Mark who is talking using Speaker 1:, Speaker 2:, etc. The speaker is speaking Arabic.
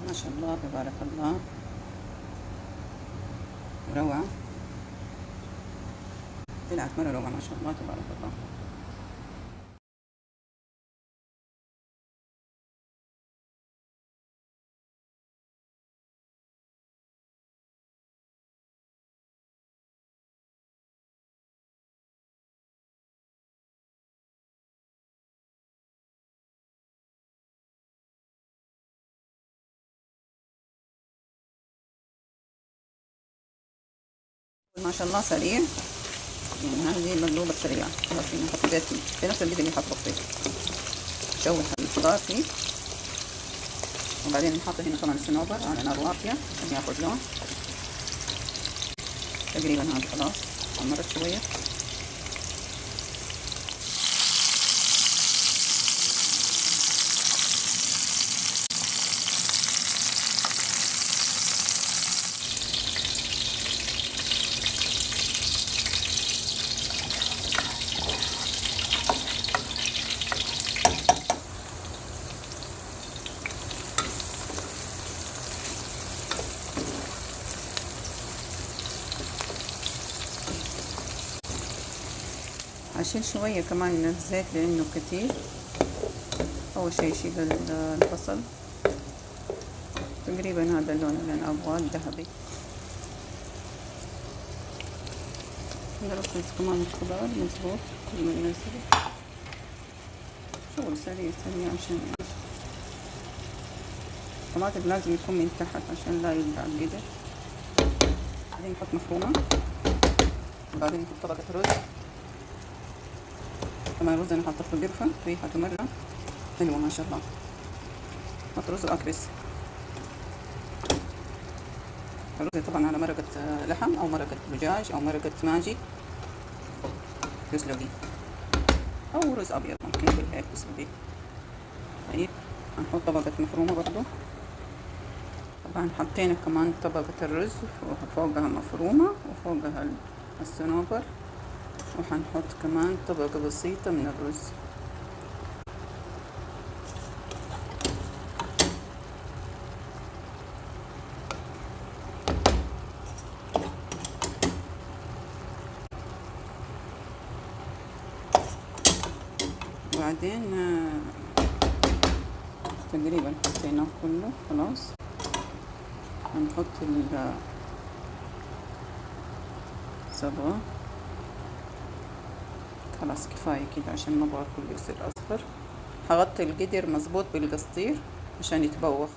Speaker 1: ما شاء الله تبارك الله، روعة. طلعت مرة روعة ما شاء الله تبارك الله. ما شاء الله سريع، يعني هذه المقلوبة السريعة. خلاص نحط زيت في نفس الزيت اللي حطه فيه، نشوح الخضار فيه، وبعدين نحط هنا كمان الصنوبر على نار واطية عشان ياخد لون. تقريبا هذا خلاص حمرت شوية. هشيل شوية كمان من الزيت لأنه كتير. أول شي يشيل البصل تقريبا هذا اللون اللي أنا أبغاه الذهبي. نرص كمان الخضار مظبوط كل ما ينزل. شغل سريع سريع عشان الطماطم لازم يكون من تحت عشان لا يبدع القدر. بعدين نحط مفرومة، وبعدين نحط طبقة رز. كمان الرز انا حاطه في قرفة ريحته مرة حلوة ما شاء الله. نحط رز واكرس. الرز طبعا على مرقة لحم او مرقة دجاج او مرقة ماجي يسلقي، او رز ابيض ممكن بالهيك يسلقي. طيب هنحط طبقة مفرومة برضو. طبعا حطينا كمان طبقة الرز فوقها مفرومة وفوقها الصنوبر، وحنحط كمان طبقة بسيطة من الرز. وبعدين تقريبا حطيناه كله خلاص. هنحط الصبغة. خلاص كفاية كده عشان ما ابغى كله يصير اصفر. هغطي القدر مظبوط بالقصدير عشان يتبوخ.